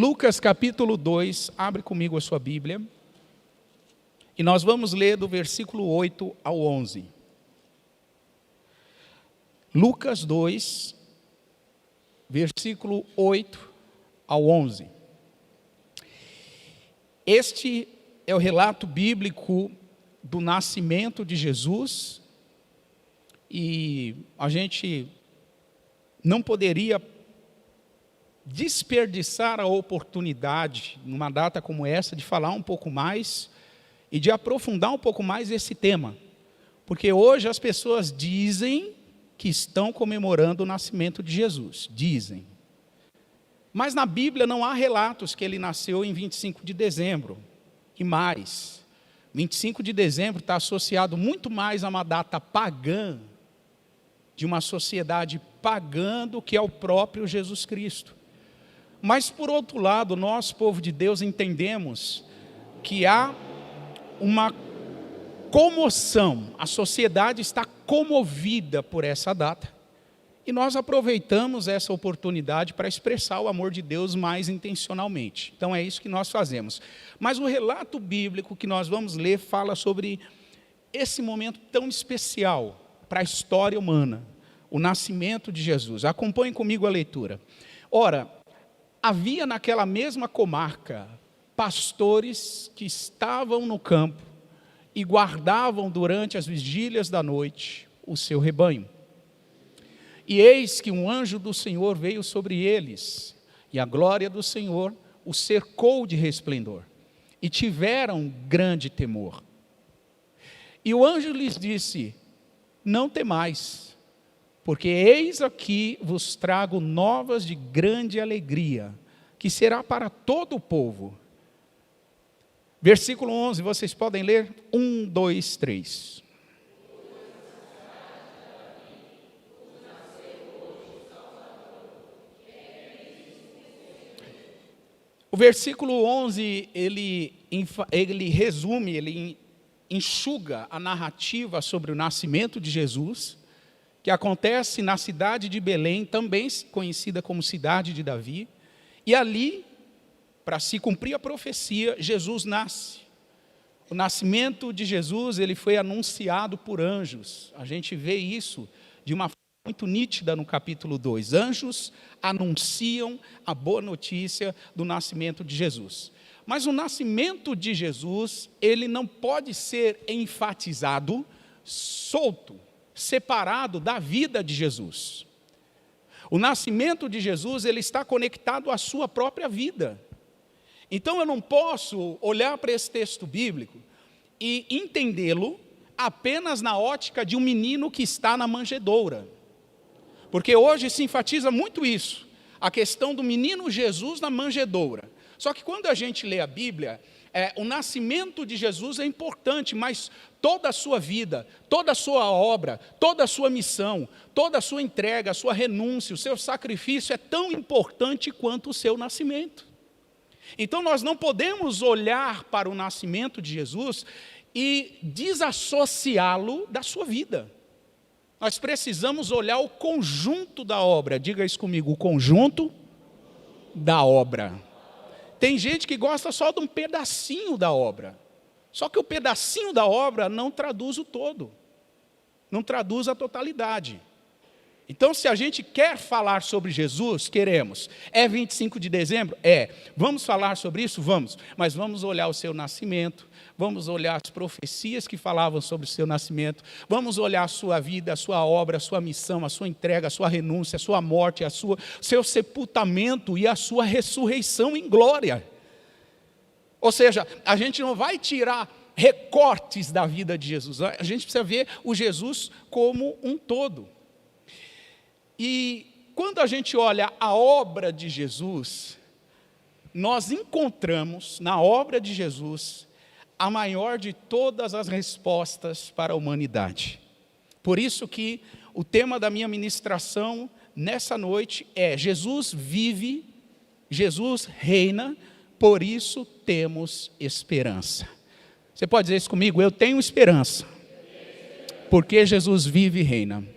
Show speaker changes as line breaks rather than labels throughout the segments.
Lucas capítulo 2, abre comigo a sua Bíblia. E nós vamos ler do versículo 8 ao 11. Lucas 2, versículo 8 ao 11. Este é o relato bíblico do nascimento de Jesus. E a gente não poderia desperdiçar a oportunidade, numa data como essa, de falar um pouco mais e de aprofundar um pouco mais esse tema. Porque hoje as pessoas dizem que estão comemorando o nascimento de Jesus. Dizem. Mas na Bíblia não há relatos que ele nasceu em 25 de dezembro. E mais, 25 de dezembro está associado muito mais a uma data pagã, de uma sociedade pagã, do que ao próprio Jesus Cristo. Mas, por outro lado, nós, povo de Deus, entendemos que há uma comoção, a sociedade está comovida por essa data. E nós aproveitamos essa oportunidade para expressar o amor de Deus mais intencionalmente. Então é isso que nós fazemos. Mas o relato bíblico que nós vamos ler fala sobre esse momento tão especial para a história humana, o nascimento de Jesus. Acompanhem comigo a leitura. Ora, havia naquela mesma comarca pastores que estavam no campo e guardavam durante as vigílias da noite o seu rebanho. E eis que um anjo do Senhor veio sobre eles, e a glória do Senhor os cercou de resplendor, e tiveram grande temor. E o anjo lhes disse: não temais, porque eis aqui vos trago novas de grande alegria, que será para todo o povo. Versículo 11, vocês podem ler? 1, 2, 3. O versículo 11, ele resume, ele enxuga a narrativa sobre o nascimento de Jesus, que acontece na cidade de Belém, também conhecida como cidade de Davi, e ali, para se cumprir a profecia, Jesus nasce. O nascimento de Jesus, ele foi anunciado por anjos. A gente vê isso de uma forma muito nítida no capítulo 2. Anjos anunciam a boa notícia do nascimento de Jesus. Mas o nascimento de Jesus, ele não pode ser enfatizado, solto, separado da vida de Jesus. O nascimento de Jesus, ele está conectado à sua própria vida. Então eu não posso olhar para esse texto bíblico e entendê-lo apenas na ótica de um menino que está na manjedoura. Porque hoje se enfatiza muito isso, a questão do menino Jesus na manjedoura. Só que quando a gente lê a Bíblia, o nascimento de Jesus é importante, mas toda a sua vida, toda a sua obra, toda a sua missão, toda a sua entrega, a sua renúncia, o seu sacrifício é tão importante quanto o seu nascimento. Então nós não podemos olhar para o nascimento de Jesus e desassociá-lo da sua vida. Nós precisamos olhar o conjunto da obra. Diga isso comigo, o conjunto da obra. Tem gente que gosta só de um pedacinho da obra. Só que o pedacinho da obra não traduz o todo. Não traduz a totalidade. Então, se a gente quer falar sobre Jesus, queremos. É 25 de dezembro? É. Vamos falar sobre isso? Vamos. Mas vamos olhar o seu nascimento, vamos olhar as profecias que falavam sobre o seu nascimento, vamos olhar a sua vida, a sua obra, a sua missão, a sua entrega, a sua renúncia, a sua morte, seu sepultamento e a sua ressurreição em glória. Ou seja, a gente não vai tirar recortes da vida de Jesus, a gente precisa ver o Jesus como um todo. E quando a gente olha a obra de Jesus, nós encontramos na obra de Jesus a maior de todas as respostas para a humanidade. Por isso que o tema da minha ministração nessa noite é: Jesus vive, Jesus reina, por isso temos esperança. Você pode dizer isso comigo? Eu tenho esperança, porque Jesus vive e reina.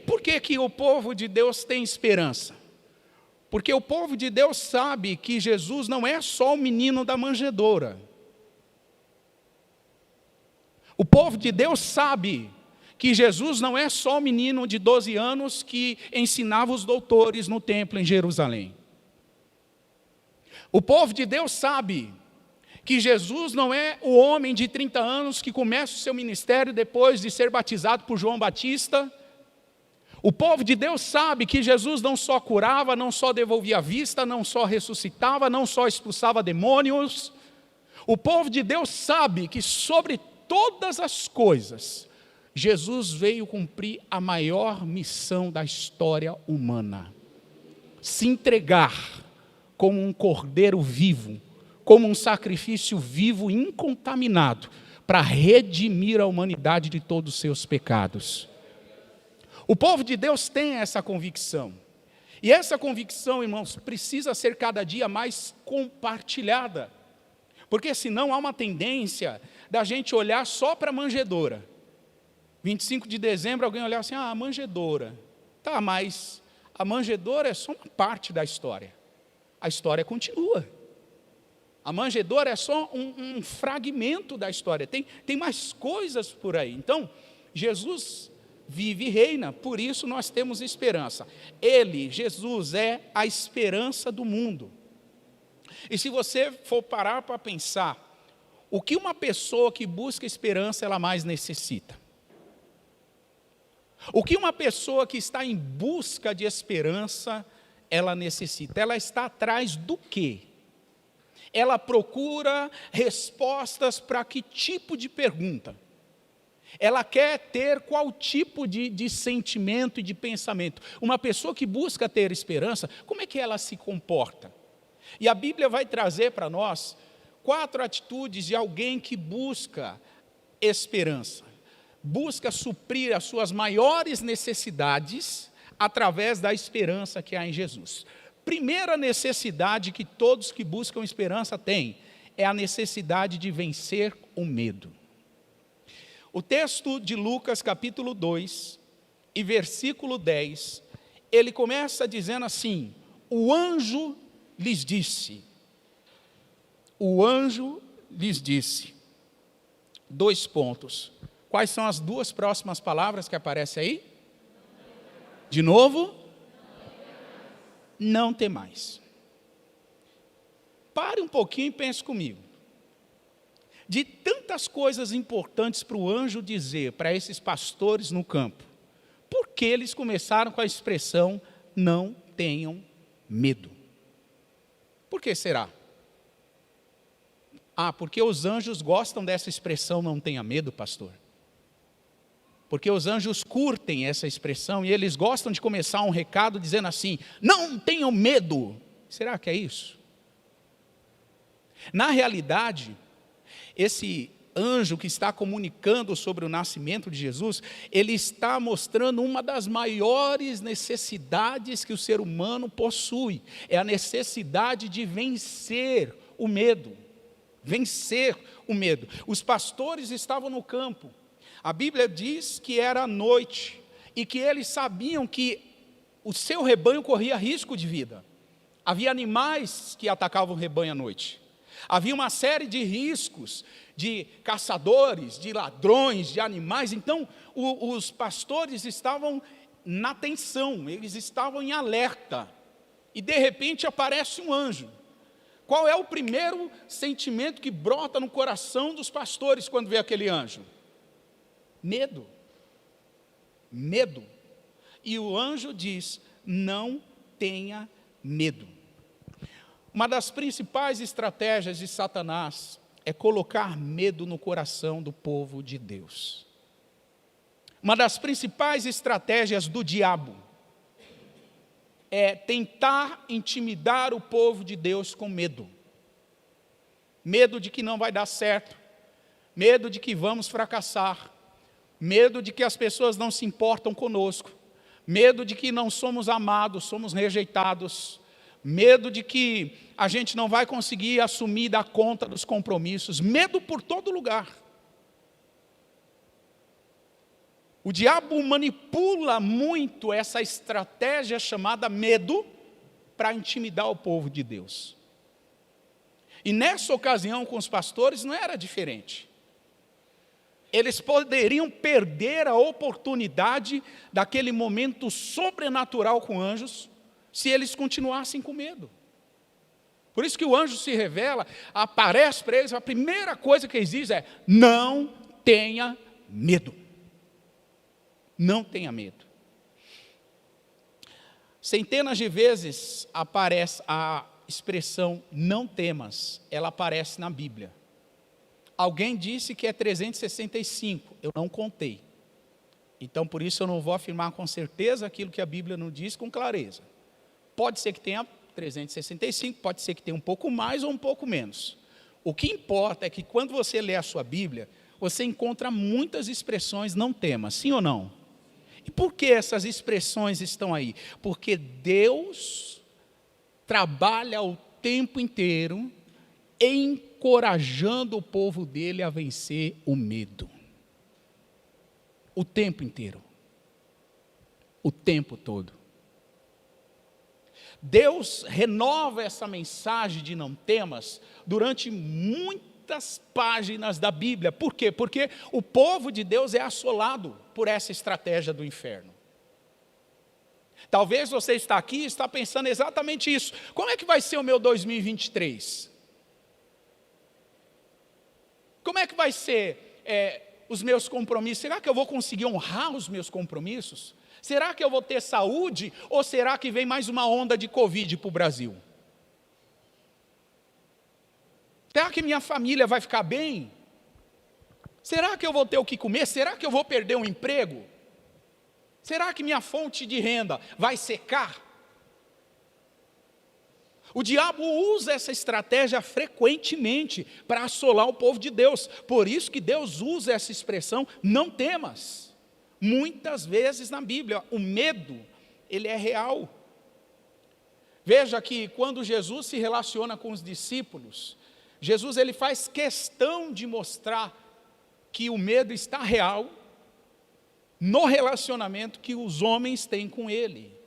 Por que que o povo de Deus tem esperança? Porque o povo de Deus sabe que Jesus não é só o menino da manjedoura. O povo de Deus sabe que Jesus não é só o menino de 12 anos que ensinava os doutores no templo em Jerusalém. O povo de Deus sabe que Jesus não é o homem de 30 anos que começa o seu ministério depois de ser batizado por João Batista. O povo de Deus sabe que Jesus não só curava, não só devolvia a vista, não só ressuscitava, não só expulsava demônios. O povo de Deus sabe que sobre todas as coisas, Jesus veio cumprir a maior missão da história humana: se entregar como um cordeiro vivo, como um sacrifício vivo e incontaminado, para redimir a humanidade de todos os seus pecados. O povo de Deus tem essa convicção. E essa convicção, irmãos, precisa ser cada dia mais compartilhada. Porque senão há uma tendência da gente olhar só para a manjedoura. 25 de dezembro alguém olhar assim, a manjedoura. Tá, mas a manjedoura é só uma parte da história. A história continua. A manjedoura é só um fragmento da história. Tem mais coisas por aí. Então, Jesus vive e reina, por isso nós temos esperança. Ele, Jesus, é a esperança do mundo. E se você for parar para pensar, o que uma pessoa que busca esperança, ela mais necessita? O que uma pessoa que está em busca de esperança, ela necessita? Ela está atrás do quê? Ela procura respostas para que tipo de pergunta? Ela quer ter qual tipo de sentimento e de pensamento? Uma pessoa que busca ter esperança, como é que ela se comporta? E a Bíblia vai trazer para nós 4 atitudes de alguém que busca esperança. Busca suprir as suas maiores necessidades através da esperança que há em Jesus. Primeira necessidade que todos que buscam esperança têm é a necessidade de vencer o medo. O texto de Lucas capítulo 2 e versículo 10, ele começa dizendo assim: o anjo lhes disse. O anjo lhes disse. 2 pontos. Quais são as 2 próximas palavras que aparecem aí? De novo? Não temais. Pare um pouquinho e pense comigo. De tantas coisas importantes para o anjo dizer para esses pastores no campo, por que eles começaram com a expressão, não tenham medo? Por que será? Porque os anjos gostam dessa expressão, não tenha medo, pastor. Porque os anjos curtem essa expressão e eles gostam de começar um recado dizendo assim, não tenham medo. Será que é isso? Na realidade, esse anjo que está comunicando sobre o nascimento de Jesus, ele está mostrando uma das maiores necessidades que o ser humano possui. É a necessidade de vencer o medo. Vencer o medo. Os pastores estavam no campo. A Bíblia diz que era noite e que eles sabiam que o seu rebanho corria risco de vida. Havia animais que atacavam o rebanho à noite. Havia uma série de riscos de caçadores, de ladrões, de animais. Então, os pastores estavam na tensão, eles estavam em alerta. E de repente aparece um anjo. Qual é o primeiro sentimento que brota no coração dos pastores quando vê aquele anjo? Medo. Medo. E o anjo diz, não tenha medo. Uma das principais estratégias de Satanás é colocar medo no coração do povo de Deus. Uma das principais estratégias do diabo é tentar intimidar o povo de Deus com medo. Medo de que não vai dar certo, medo de que vamos fracassar, medo de que as pessoas não se importam conosco, medo de que não somos amados, somos rejeitados, medo de que a gente não vai conseguir assumir e dar conta dos compromissos, medo por todo lugar. O diabo manipula muito essa estratégia chamada medo para intimidar o povo de Deus. E nessa ocasião com os pastores não era diferente. Eles poderiam perder a oportunidade daquele momento sobrenatural com anjos, se eles continuassem com medo. Por isso que o anjo se revela, aparece para eles, a primeira coisa que eles dizem é: não tenha medo. Não tenha medo. Centenas de vezes aparece a expressão não temas, ela aparece na Bíblia. Alguém disse que é 365, eu não contei. Então, por isso eu não vou afirmar com certeza aquilo que a Bíblia não diz com clareza. Pode ser que tenha 365, pode ser que tenha um pouco mais ou um pouco menos. O que importa é que quando você lê a sua Bíblia, você encontra muitas expressões não temas, sim ou não? E por que essas expressões estão aí? Porque Deus trabalha o tempo inteiro encorajando o povo dele a vencer o medo. O tempo inteiro. O tempo todo. Deus renova essa mensagem de não temas durante muitas páginas da Bíblia. Por quê? Porque o povo de Deus é assolado por essa estratégia do inferno. Talvez você está aqui e está pensando exatamente isso. Como é que vai ser o meu 2023? Como é que vai ser os meus compromissos? Será que eu vou conseguir honrar os meus compromissos? Será que eu vou ter saúde? Ou será que vem mais uma onda de Covid para o Brasil? Será que minha família vai ficar bem? Será que eu vou ter o que comer? Será que eu vou perder um emprego? Será que minha fonte de renda vai secar? O diabo usa essa estratégia frequentemente para assolar o povo de Deus. Por isso que Deus usa essa expressão, não temas. Muitas vezes na Bíblia, o medo, ele é real. Veja que quando Jesus se relaciona com os discípulos, Jesus ele faz questão de mostrar que o medo está real no relacionamento que os homens têm com ele.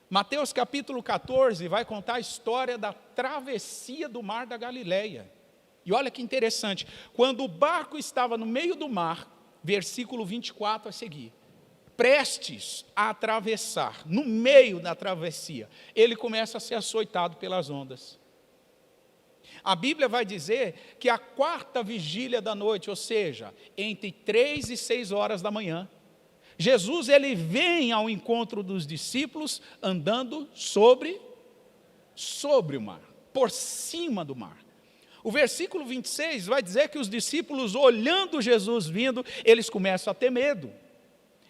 Mateus capítulo 14 vai contar a história da travessia do mar da Galileia. E olha que interessante, quando o barco estava no meio do mar, versículo 24 a seguir, prestes a atravessar, no meio da travessia, ele começa a ser açoitado pelas ondas. A Bíblia vai dizer que a quarta vigília da noite, ou seja, entre 3 e 6 horas da manhã, Jesus ele vem ao encontro dos discípulos andando sobre o mar, por cima do mar. O versículo 26 vai dizer que os discípulos, olhando Jesus vindo, eles começam a ter medo.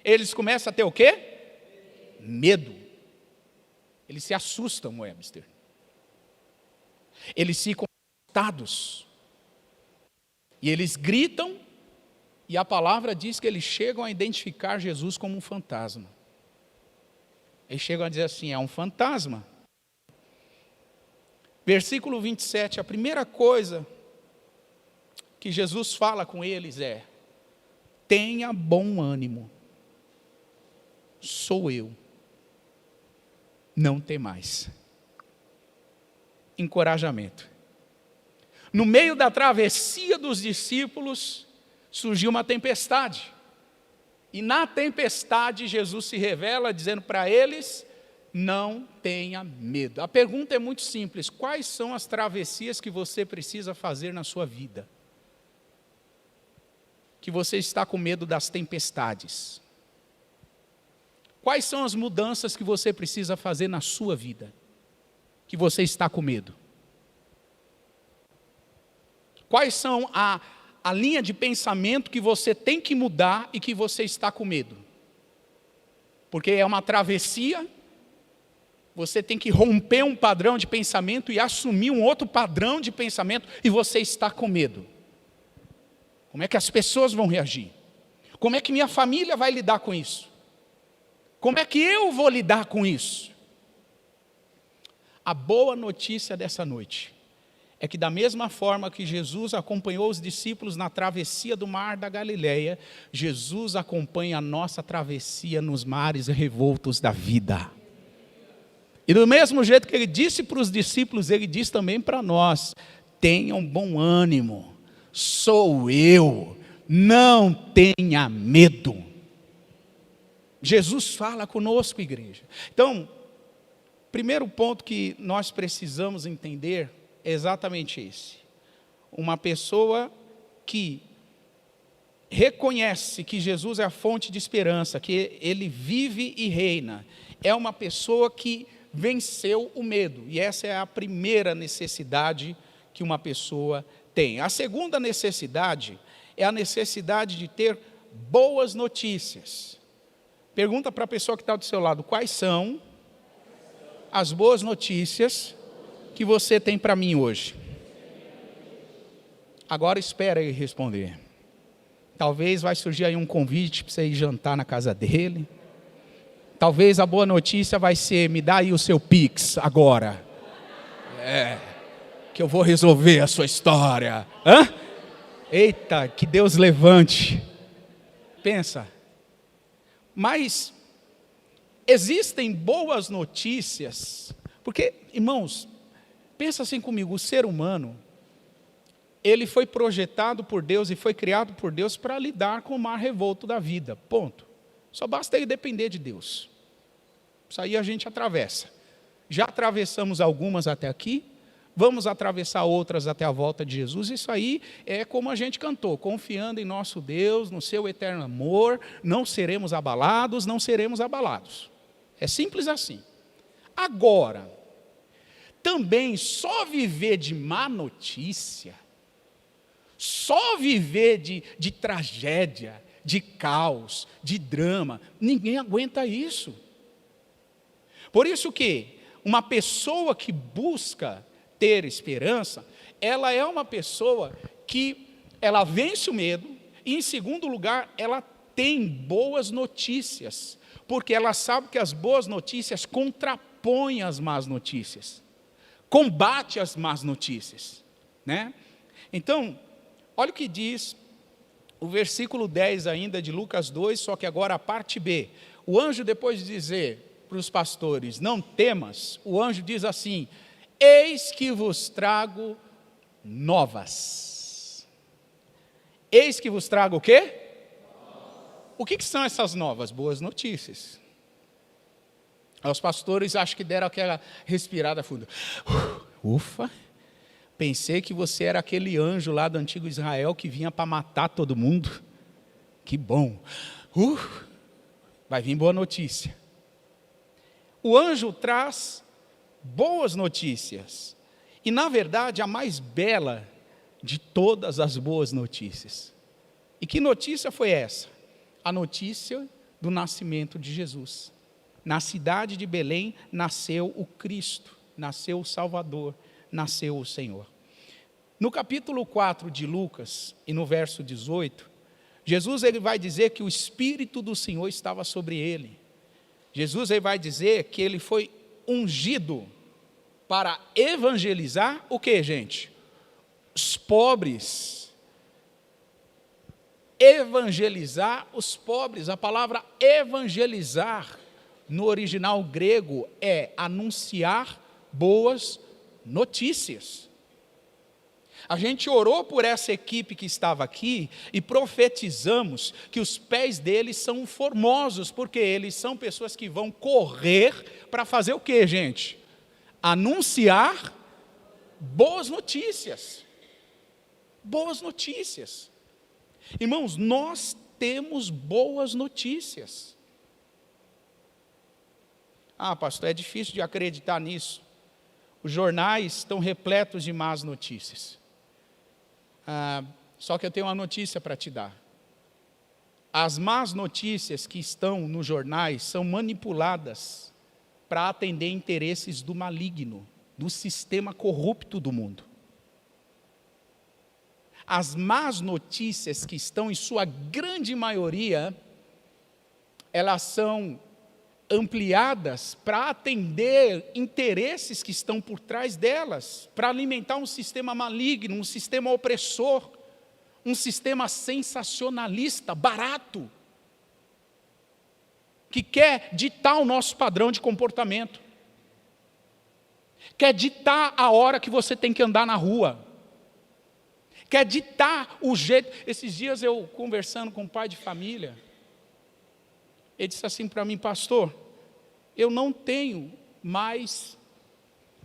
Eles começam a ter o quê? Medo. Eles se assustam, Webster. Eles ficam assustados. E eles gritam. E a palavra diz que eles chegam a identificar Jesus como um fantasma. Eles chegam a dizer assim, é um fantasma. Versículo 27, a primeira coisa que Jesus fala com eles é: tenha bom ânimo, sou eu, não temais. Encorajamento. No meio da travessia dos discípulos, surgiu uma tempestade, e na tempestade Jesus se revela dizendo para eles, não tenha medo. A pergunta é muito simples, quais são as travessias que você precisa fazer na sua vida? Que você está com medo das tempestades? Quais são as mudanças que você precisa fazer na sua vida? Que você está com medo? Quais são a linha de pensamento que você tem que mudar e que você está com medo? Porque é uma travessia, você tem que romper um padrão de pensamento e assumir um outro padrão de pensamento e você está com medo. Como é que as pessoas vão reagir? Como é que minha família vai lidar com isso? Como é que eu vou lidar com isso? A boa notícia dessa noite é que da mesma forma que Jesus acompanhou os discípulos na travessia do mar da Galileia, Jesus acompanha a nossa travessia nos mares revoltos da vida. E do mesmo jeito que ele disse para os discípulos, ele diz também para nós: tenham bom ânimo, sou eu, não tenha medo. Jesus fala conosco, igreja. Então, primeiro ponto que nós precisamos entender é exatamente esse. Uma pessoa que reconhece que Jesus é a fonte de esperança, que Ele vive e reina, é uma pessoa que venceu o medo. E essa é a primeira necessidade que uma pessoa tem. A segunda necessidade é a necessidade de ter boas notícias. Pergunta para a pessoa que está do seu lado: quais são as boas notícias que você tem para mim hoje? Agora espera ele responder. Talvez vai surgir aí um convite para você ir jantar na casa dele. Talvez a boa notícia vai ser: me dá aí o seu Pix agora. Que eu vou resolver a sua história. Hã? Eita, que Deus levante. Pensa. Mas existem boas notícias, porque, irmãos, pensa assim comigo: o ser humano, ele foi projetado por Deus e foi criado por Deus para lidar com o mar revolto da vida, ponto. Só basta ele depender de Deus. Isso aí a gente atravessa. Já atravessamos algumas até aqui, vamos atravessar outras até a volta de Jesus. Isso aí é como a gente cantou: confiando em nosso Deus, no seu eterno amor, não seremos abalados, não seremos abalados. É simples assim. Agora, também só viver de má notícia, só viver de tragédia, de caos, de drama, ninguém aguenta isso. Por isso que uma pessoa que busca ter esperança, ela é uma pessoa que ela vence o medo e, em segundo lugar, ela tem boas notícias, porque ela sabe que as boas notícias contrapõem as más notícias, combate as más notícias, né? Então, olha o que diz o versículo 10 ainda de Lucas 2, só que agora a parte B. O anjo, depois de dizer para os pastores: não temas, o anjo diz assim: eis que vos trago novas. Eis que vos trago o quê? O que são essas novas? Boas notícias. Os pastores acho que deram aquela respirada funda. Ufa, pensei que você era aquele anjo lá do antigo Israel que vinha para matar todo mundo. Que bom. Vai vir boa notícia. O anjo traz boas notícias. E, na verdade, a mais bela de todas as boas notícias. E que notícia foi essa? A notícia do nascimento de Jesus. Na cidade de Belém nasceu o Cristo, nasceu o Salvador, nasceu o Senhor. No capítulo 4 de Lucas, e no verso 18, Jesus ele vai dizer que o Espírito do Senhor estava sobre ele. Jesus ele vai dizer que ele foi ungido para evangelizar o que, gente? Os pobres. Evangelizar os pobres. A palavra evangelizar, no original grego, é anunciar boas notícias. A gente orou por essa equipe que estava aqui e profetizamos que os pés deles são formosos, porque eles são pessoas que vão correr para fazer o quê, gente? Anunciar boas notícias. Boas notícias. Irmãos, nós temos boas notícias. Ah, pastor, é difícil de acreditar nisso. Os jornais estão repletos de más notícias. Só que eu tenho uma notícia para te dar. As más notícias que estão nos jornais são manipuladas para atender interesses do maligno, do sistema corrupto do mundo. As más notícias que estão, em sua grande maioria, elas são ampliadas para atender interesses que estão por trás delas, para alimentar um sistema maligno, um sistema opressor, um sistema sensacionalista, barato, que quer ditar o nosso padrão de comportamento. quer ditar a hora que você tem que andar na rua, quer ditar o jeito. Esses dias eu conversando com um pai de família, ele disse assim para mim: pastor, eu não tenho mais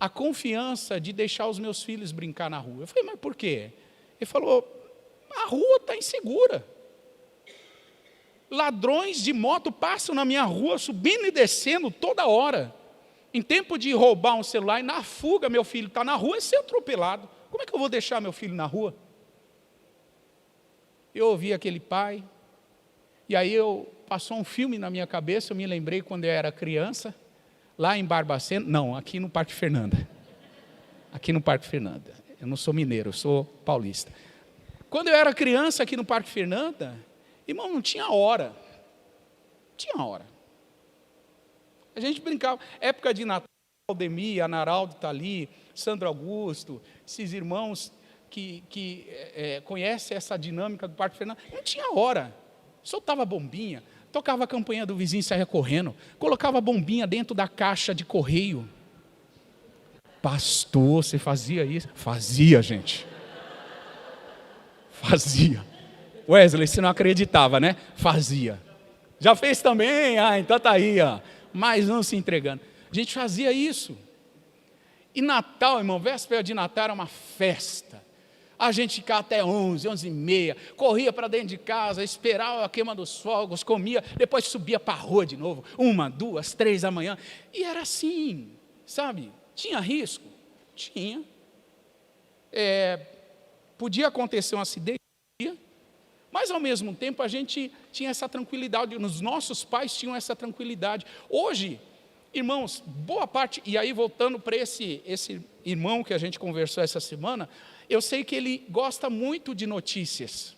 a confiança de deixar os meus filhos brincar na rua. Eu falei: mas por quê? Ele falou: a rua está insegura. Ladrões de moto passam na minha rua, subindo e descendo toda hora. Em tempo de roubar um celular e na fuga, meu filho está na rua e ser atropelado. Como é que eu vou deixar meu filho na rua? Eu ouvi aquele pai, e aí passou um filme na minha cabeça. Eu me lembrei quando eu era criança, lá em Barbacena, não, aqui no Parque Fernanda. Aqui no Parque Fernanda. Eu não sou mineiro, eu sou paulista. Quando eu era criança aqui no Parque Fernanda, irmão, não tinha hora. Não tinha hora. A gente brincava, época de Natal, Aldemir, Anaraldo está ali, Sandro Augusto, esses irmãos que conhecem essa dinâmica do Parque Fernanda. Não tinha hora. Soltava bombinha, tocava a campanha do vizinho e saia correndo, colocava a bombinha dentro da caixa de correio. Pastor, você fazia isso? Fazia, gente. Fazia. Wesley, você não acreditava, né? Fazia. Já fez também? Ah, então tá aí, ó. Mais um se entregando. A gente fazia isso. E Natal, irmão, véspera de Natal era uma festa. A gente ficava até 11, 11h30, corria para dentro de casa, esperava a queima dos fogos, comia, depois subia para a rua de novo, 1, 2, 3 da manhã. E era assim, sabe? Tinha risco? Tinha. Podia acontecer um acidente, mas ao mesmo tempo a gente tinha essa tranquilidade, os nossos pais tinham essa tranquilidade. Hoje, irmãos, boa parte, e aí voltando para esse irmão que a gente conversou essa semana, eu sei que ele gosta muito de notícias.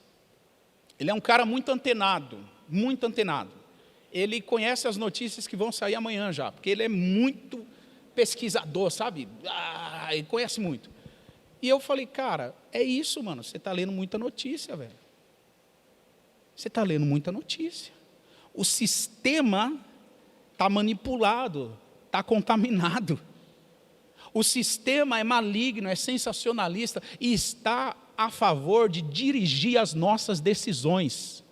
Ele é um cara muito antenado, muito antenado. Ele conhece as notícias que vão sair amanhã já, porque ele é muito pesquisador, sabe? Ele conhece muito. E eu falei: cara, é isso, mano, você está lendo muita notícia, velho. Você está lendo muita notícia. O sistema está manipulado, está contaminado. O sistema é maligno, é sensacionalista e está a favor de dirigir as nossas decisões.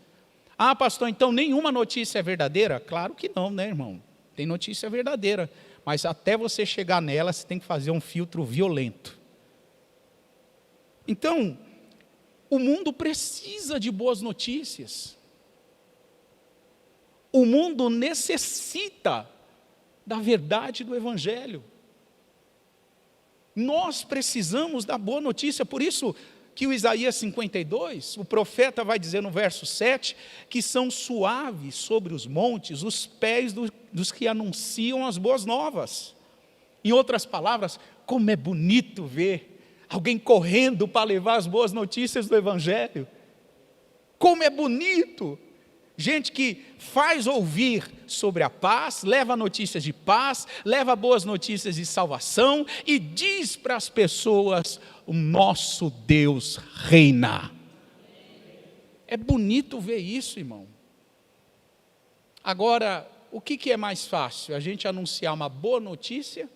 Ah, pastor, então nenhuma notícia é verdadeira? Claro que não, né, irmão? Tem notícia verdadeira, mas até você chegar nela, você tem que fazer um filtro violento. Então, o mundo precisa de boas notícias. O mundo necessita da verdade do Evangelho. Nós precisamos da boa notícia, por isso que o Isaías 52, o profeta vai dizer no verso 7, que são suaves sobre os montes os pés dos que anunciam as boas novas. Em outras palavras, como é bonito ver alguém correndo para levar as boas notícias do Evangelho. Como é bonito! Gente que faz ouvir sobre a paz, leva notícias de paz, leva boas notícias de salvação e diz para as pessoas: o nosso Deus reina. É bonito ver isso, irmão. Agora, o que é mais fácil? A gente anunciar uma boa notícia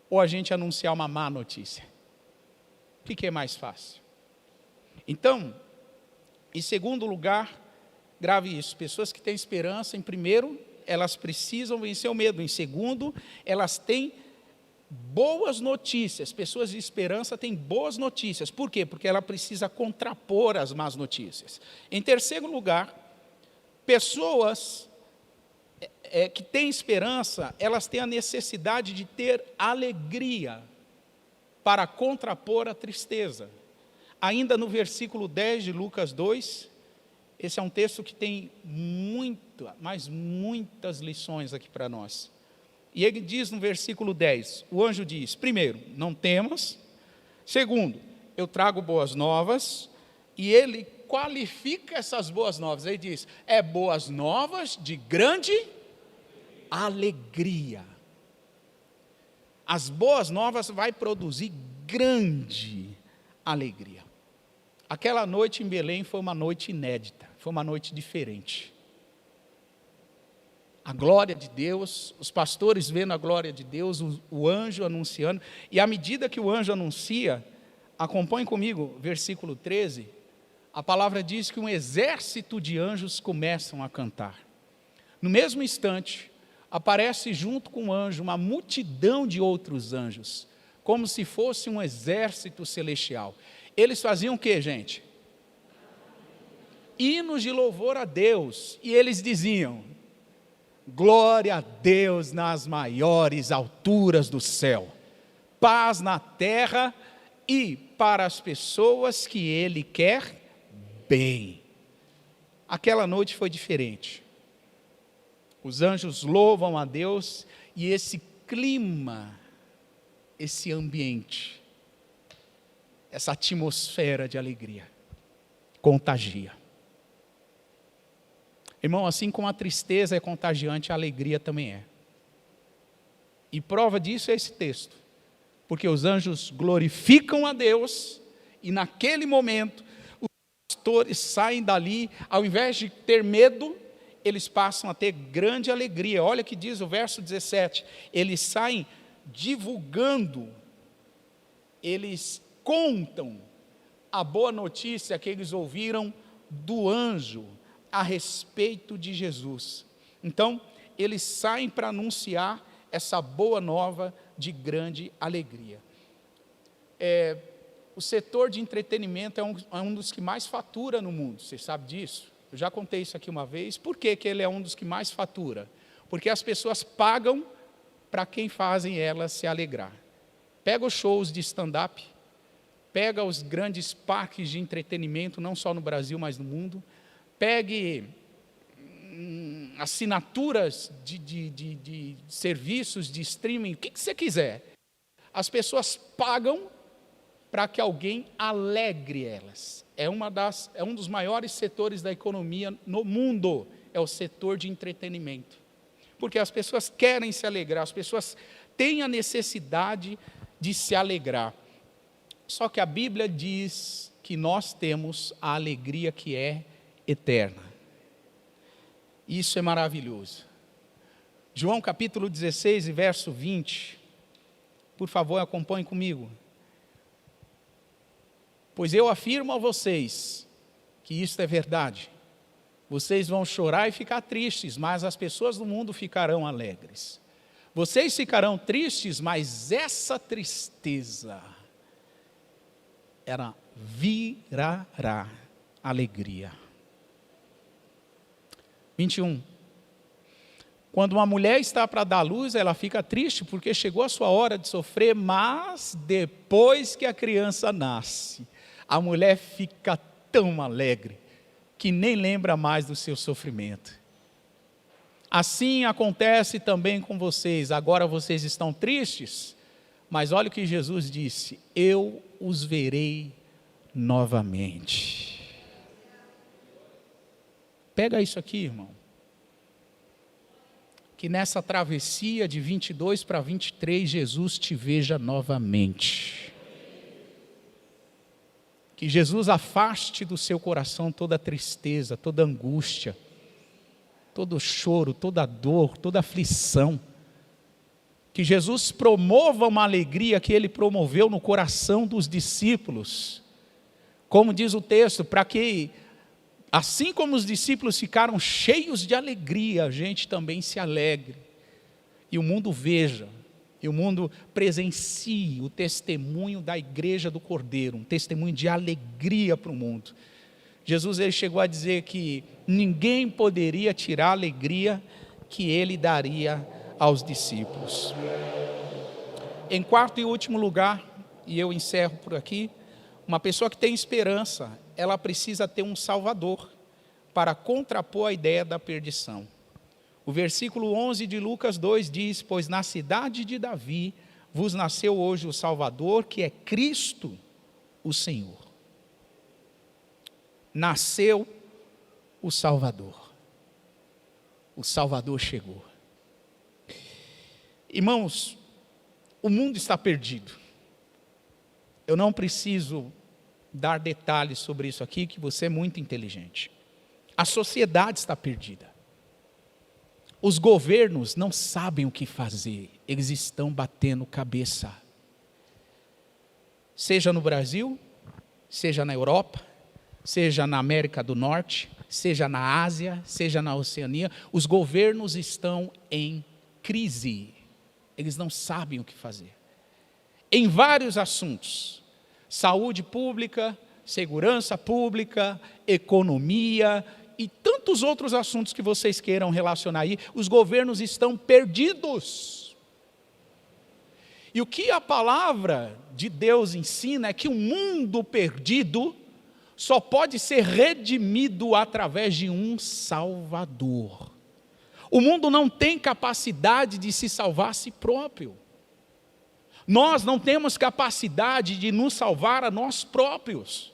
ou a gente anunciar uma má notícia? O que é mais fácil? Então, em segundo lugar, grave isso, pessoas que têm esperança, em primeiro, elas precisam vencer o medo. Em segundo, elas têm boas notícias. Pessoas de esperança têm boas notícias. Por quê? Porque ela precisa contrapor as más notícias. Em terceiro lugar, pessoas que têm esperança, elas têm a necessidade de ter alegria para contrapor a tristeza. Ainda no versículo 10 de Lucas 2, esse é um texto que tem muitas lições aqui para nós. E ele diz no versículo 10, o anjo diz: primeiro, não temas. Segundo, eu trago boas novas. E ele qualifica essas boas novas. Ele diz: é boas novas de grande alegria. As boas novas vai produzir grande alegria. Aquela noite em Belém foi uma noite inédita, foi uma noite diferente. a glória de Deus, os pastores vendo a glória de Deus, o anjo anunciando, e à medida que o anjo anuncia, acompanhe comigo, versículo 13, a palavra diz que um exército de anjos começam a cantar. No mesmo instante, aparece junto com o anjo uma multidão de outros anjos, como se fosse um exército celestial. Eles faziam o que, gente? Hinos de louvor a Deus, e eles diziam: glória a Deus nas maiores alturas do céu, paz na terra e para as pessoas que Ele quer bem. Aquela noite foi diferente. Os anjos louvam a Deus e esse clima, esse ambiente, essa atmosfera de alegria contagia. Irmão, assim como a tristeza é contagiante, a alegria também é. E prova disso é esse texto. Porque os anjos glorificam a Deus, e naquele momento, os pastores saem dali, ao invés de ter medo, eles passam a ter grande alegria. Olha o que diz o verso 17. Eles saem divulgando, eles contam a boa notícia que eles ouviram do anjo a respeito de Jesus. Então, eles saem para anunciar essa boa nova de grande alegria. O setor de entretenimento é um dos que mais fatura no mundo, você sabe disso? Eu já contei isso aqui uma vez. Por que ele é um dos que mais fatura? Porque as pessoas pagam para quem fazem elas se alegrar. Pega os shows de stand-up, pega os grandes parques de entretenimento, não só no Brasil, mas no mundo. Pegue assinaturas de serviços de streaming, o que você quiser. As pessoas pagam para que alguém alegre elas. É um dos maiores setores da economia no mundo, é o setor de entretenimento. Porque as pessoas querem se alegrar, as pessoas têm a necessidade de se alegrar. Só que a Bíblia diz que nós temos a alegria que é eterna. Isso é maravilhoso. João capítulo 16 e verso 20. Por favor, acompanhe comigo. Pois eu afirmo a vocês que isto é verdade. Vocês vão chorar e ficar tristes, mas as pessoas do mundo ficarão alegres. Vocês ficarão tristes, mas essa tristeza ela virará alegria. 21. Quando uma mulher está para dar luz, ela fica triste porque chegou a sua hora de sofrer, mas depois que a criança nasce, a mulher fica tão alegre que nem lembra mais do seu sofrimento. Assim acontece também com vocês. Agora vocês estão tristes, mas olha o que Jesus disse: eu os verei novamente. Pega isso aqui, irmão. Que nessa travessia de 22 para 23, Jesus te veja novamente. Que Jesus afaste do seu coração toda tristeza, toda angústia, todo choro, toda dor, toda aflição. Que Jesus promova uma alegria que Ele promoveu no coração dos discípulos. Como diz o texto, para que, assim como os discípulos ficaram cheios de alegria, a gente também se alegre. E o mundo veja, e o mundo presencie o testemunho da igreja do Cordeiro, um testemunho de alegria para o mundo. Jesus ele chegou a dizer que ninguém poderia tirar a alegria que Ele daria aos discípulos. Em quarto e último lugar, e eu encerro por aqui, uma pessoa que tem esperança, ela precisa ter um Salvador para contrapor a ideia da perdição. O versículo 11 de Lucas 2 diz: pois na cidade de Davi vos nasceu hoje o Salvador, que é Cristo o Senhor. Nasceu o Salvador. O Salvador chegou. Irmãos, o mundo está perdido. Eu não preciso dar detalhes sobre isso aqui, que você é muito inteligente. A sociedade está perdida. os governos não sabem o que fazer, eles estão batendo cabeça. Seja no Brasil, seja na Europa, seja na América do Norte, seja na Ásia, seja na Oceania, os governos estão em crise. Eles não sabem o que fazer. Em vários assuntos: saúde pública, segurança pública, economia e tantos outros assuntos que vocês queiram relacionar aí, os governos estão perdidos. E o que a palavra de Deus ensina é que o mundo perdido só pode ser redimido através de um Salvador. O mundo não tem capacidade de se salvar a si próprio. Nós não temos capacidade de nos salvar a nós próprios.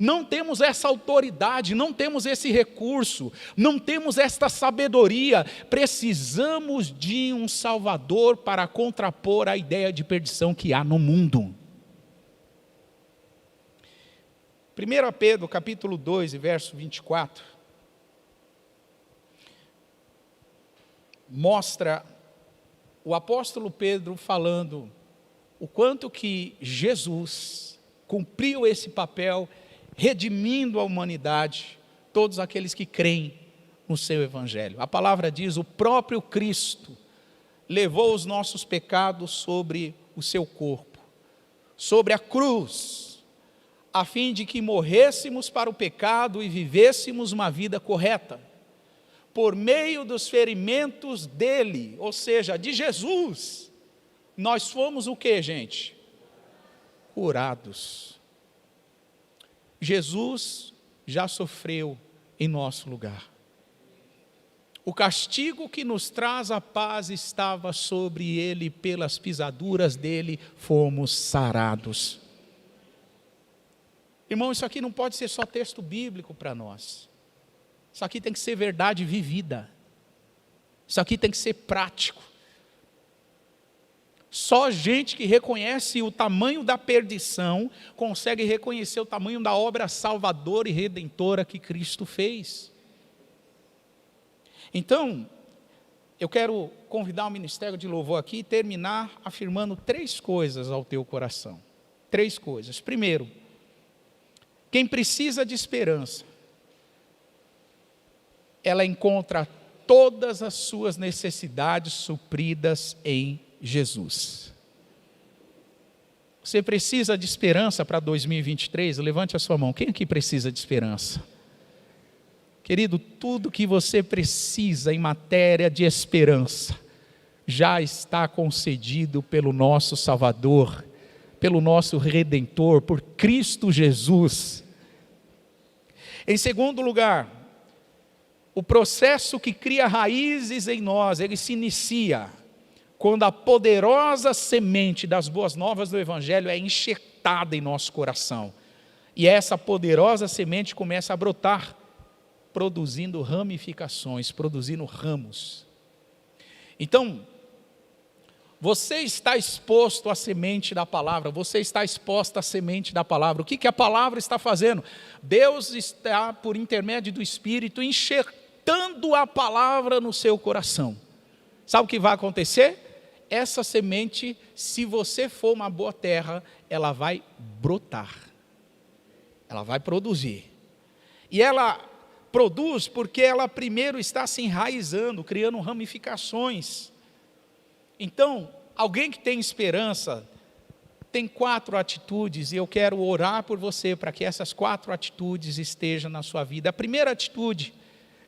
Não temos essa autoridade, não temos esse recurso, não temos esta sabedoria. Precisamos de um Salvador para contrapor a ideia de perdição que há no mundo. 1 Pedro, capítulo 2, verso 24, mostra o apóstolo Pedro falando o quanto que Jesus cumpriu esse papel, redimindo a humanidade, todos aqueles que creem no seu evangelho. A palavra diz: o próprio Cristo levou os nossos pecados sobre o seu corpo, sobre a cruz, a fim de que morrêssemos para o pecado e vivêssemos uma vida correta. Por meio dos ferimentos dele, ou seja, de Jesus, nós fomos o que, gente? Curados. Jesus já sofreu em nosso lugar. O castigo que nos traz a paz estava sobre ele, pelas pisaduras dele fomos sarados. Irmão, isso aqui não pode ser só texto bíblico para nós. Isso aqui tem que ser verdade vivida. Isso aqui tem que ser prático. Só gente que reconhece o tamanho da perdição consegue reconhecer o tamanho da obra salvadora e redentora que Cristo fez. Então, eu quero convidar o ministério de louvor aqui e terminar afirmando 3 coisas ao teu coração. 3 coisas. Primeiro, quem precisa de esperança, ela encontra todas as suas necessidades supridas em Jesus. Você precisa de esperança para 2023? Levante a sua mão. Quem aqui precisa de esperança? Querido, tudo que você precisa em matéria de esperança já está concedido pelo nosso Salvador, pelo nosso Redentor, por Cristo Jesus. Em segundo lugar, o processo que cria raízes em nós, ele se inicia quando a poderosa semente das boas novas do Evangelho é enxertada em nosso coração. E essa poderosa semente começa a brotar, produzindo ramificações, produzindo ramos. Então, você está exposto à semente da palavra, você está exposta à semente da palavra. O que a palavra está fazendo? Deus está, por intermédio do Espírito, enxertando a palavra no seu coração. Sabe o que vai acontecer? Essa semente, se você for uma boa terra, ela vai brotar, ela vai produzir. E ela produz porque ela primeiro está se enraizando, criando ramificações. Então, alguém que tem esperança, tem 4 atitudes, e eu quero orar por você, para que essas 4 atitudes estejam na sua vida. A primeira atitude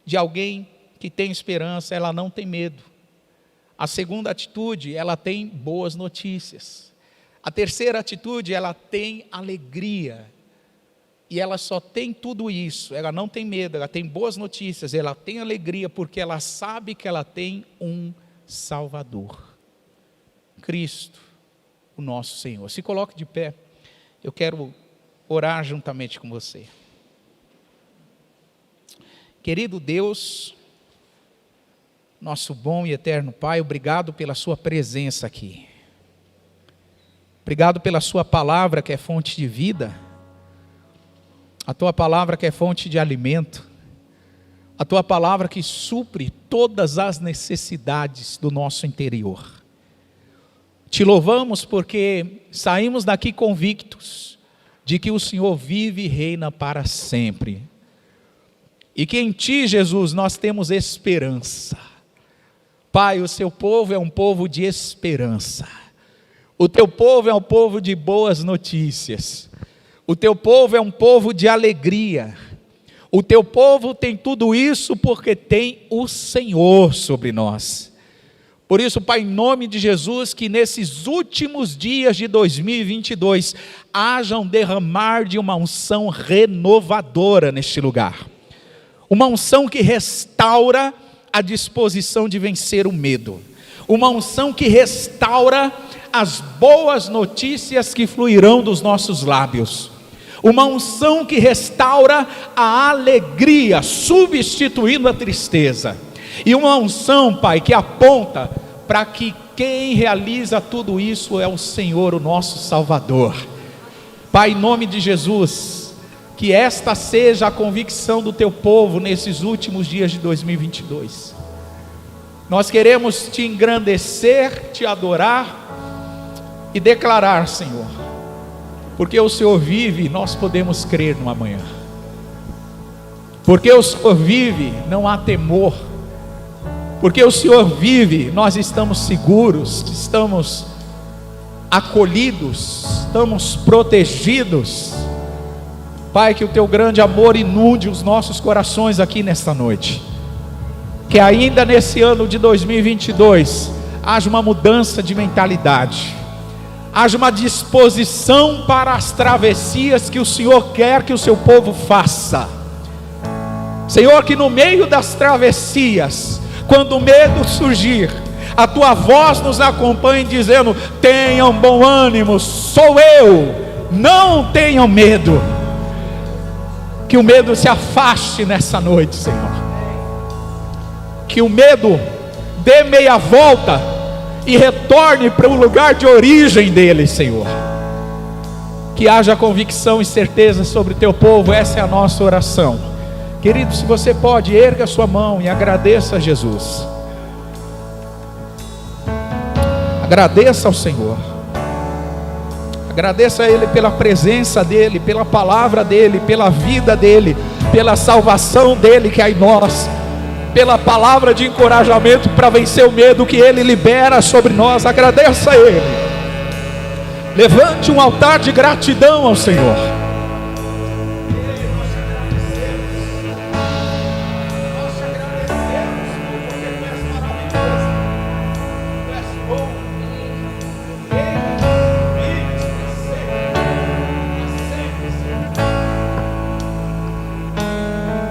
de alguém que tem esperança, ela não tem medo. A segunda atitude, ela tem boas notícias. A terceira atitude, ela tem alegria. E ela só tem tudo isso, ela não tem medo, ela tem boas notícias, ela tem alegria, porque ela sabe que ela tem um Salvador. Cristo, o nosso Senhor. Se coloque de pé, eu quero orar juntamente com você. Querido Deus, nosso bom e eterno Pai, obrigado pela sua presença aqui. Obrigado pela sua palavra que é fonte de vida. A tua palavra que é fonte de alimento. a tua palavra que supre todas as necessidades do nosso interior. Te louvamos porque saímos daqui convictos de que o Senhor vive e reina para sempre. E que em Ti, Jesus, nós temos esperança. Pai, o Seu povo é um povo de esperança. O Teu povo é um povo de boas notícias. O Teu povo é um povo de alegria. O Teu povo tem tudo isso porque tem o Senhor sobre nós. Por isso, Pai, em nome de Jesus, que nesses últimos dias de 2022, haja um derramar de uma unção renovadora neste lugar. Uma unção que restaura a disposição de vencer o medo. Uma unção que restaura as boas notícias que fluirão dos nossos lábios. Uma unção que restaura a alegria, substituindo a tristeza. E uma unção, Pai, que aponta para que quem realiza tudo isso é o Senhor, o nosso Salvador. Pai, em nome de Jesus, que esta seja a convicção do Teu povo nesses últimos dias de 2022. Nós queremos Te engrandecer, Te adorar e declarar, Senhor, porque o Senhor vive, nós podemos crer no amanhã. Porque o Senhor vive, não há temor. Porque o Senhor vive, nós estamos seguros, estamos acolhidos, estamos protegidos. Pai, que o Teu grande amor inunde os nossos corações aqui nesta noite. Que ainda nesse ano de 2022, haja uma mudança de mentalidade. Haja uma disposição para as travessias que o Senhor quer que o Seu povo faça. Senhor, que no meio das travessias, quando o medo surgir, a Tua voz nos acompanhe dizendo: tenham bom ânimo, sou eu, não tenham medo. Que o medo se afaste nessa noite, Senhor. Que o medo dê meia volta e retorne para o lugar de origem dele, Senhor. Que haja convicção e certeza sobre o Teu povo, essa é a nossa oração. Querido, se você pode, erga a sua mão e agradeça a Jesus. Agradeça ao Senhor. Agradeça a Ele pela presença dEle, pela palavra dEle, pela vida dEle, pela salvação dEle que há em nós, pela palavra de encorajamento para vencer o medo que Ele libera sobre nós. Agradeça a Ele. Levante um altar de gratidão ao Senhor.